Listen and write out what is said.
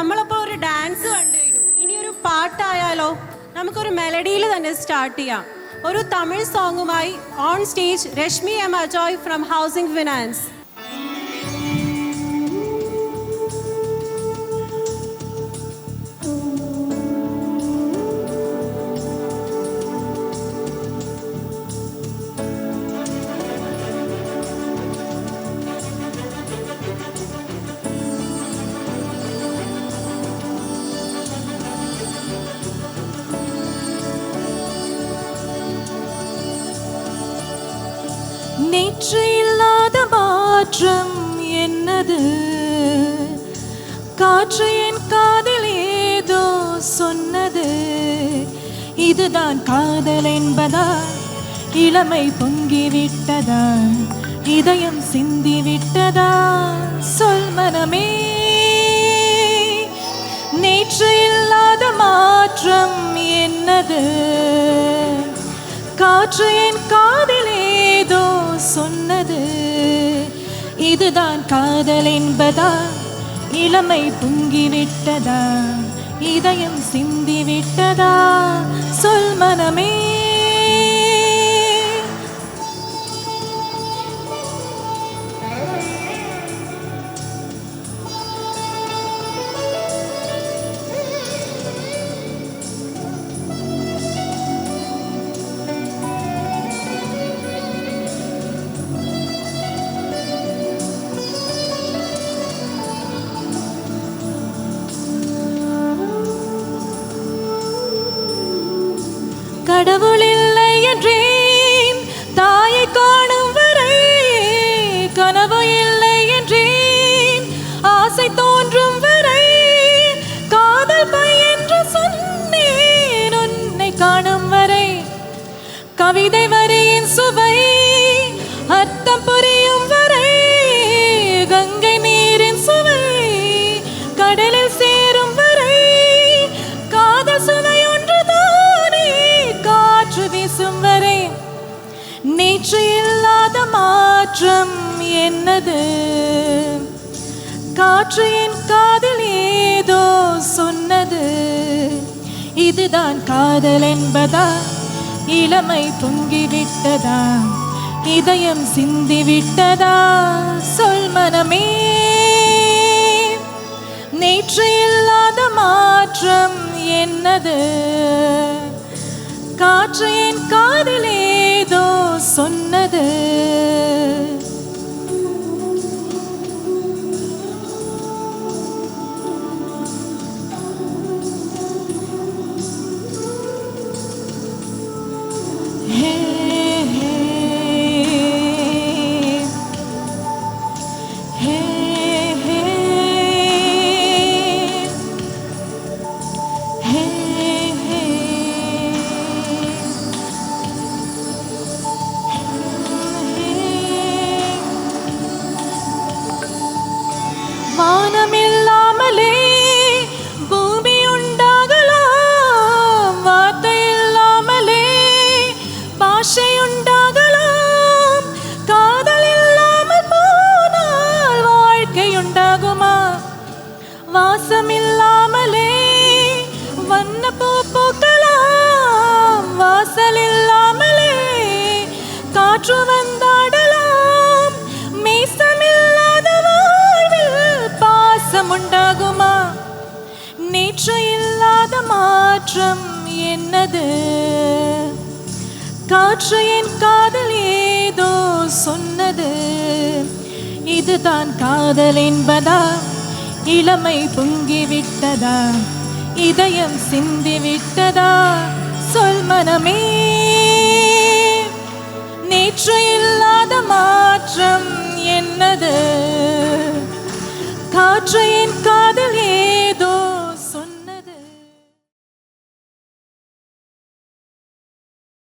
നമ്മളപ്പോൾ ഒരു ഡാൻസ് കണ്ടു കഴിഞ്ഞു. ഇനി ഒരു പാട്ടായാലോ? നമുക്കൊരു മെലഡിയിൽ തന്നെ സ്റ്റാർട്ട് ചെയ്യാം. ഒരു തമിഴ് സോങ്ങുമായി on stage Rashmi M Ajoy from housing finance. நேற்று இல்லாத மாற்றம் என்னது? காற்று என் காதில் ஏதோ சொன்னது. இதுதான் காதல் என்பதா? இளமை பொங்கிவிட்டதா? இதயம் சிந்திவிட்டதா? சொல் மனமே. நேற்று இல்லாத மாற்றம் என்னது? காற்று என் காதில் ஏதோ சொன்னது. இதுதான் காதல் என்பதா? இளமை பொங்கிவிட்டதா? இதயம் சிந்திவிட்டதா? சொல் மனமே. கடவுள் இல்லை என்றேன் தாயை காணும் வரை, கனவு இல்லை என்றேன் ஆசை தோன்றும் வரை, காதல் பை என்று சொன்னேன் உன்னை காணும் வரை, கவிதை வரியின் சுவை அர்த்தம் புரியும் வரை, கங்கை நீரின் சுவை கடலில் சேரும் வரை, காதல் சுவை வரை. நேற்று இல்லாத மாற்றம் என்னது? காற்று என் காதில் ஏதோ சொன்னது. இதுதான் காதல் என்பதா? இளமை பொங்கிவிட்டதா? இதயம் சிந்திவிட்டதா? சொல் மனமே. நேற்று இல்லாத மாற்றம் என்னது? காற்று என் காதில் ஏதோ சொன்னது. ஹே ஹே ஹே ஹே ஹே. வானமில்லாமலே பூமி உண்டாகலாம், வார்த்தை இல்லாமலே பாஷை உண்டாகலாம், காதல் இல்லாமல் போனால் வாழ்க்கை உண்டாகுமா? வாசம் இல்லாமலே வண்ண பூ பூக்கலாம், வாசல் இல்லாமலே காற்று வந்தாடலாம், மீசமில்லாத உண்டாகுமா? நேற்று இல்லாத மாற்றம் என்னது? காற்று என் காதல் ஏதோ சொன்னது. இதுதான் காதல் என்பதா? இளமை பொங்கிவிட்டதா? இதயம் சிந்திவிட்டதா? சொல் மனமே. நேற்று இல்லாத மாற்றம் என்னது? காற்று என்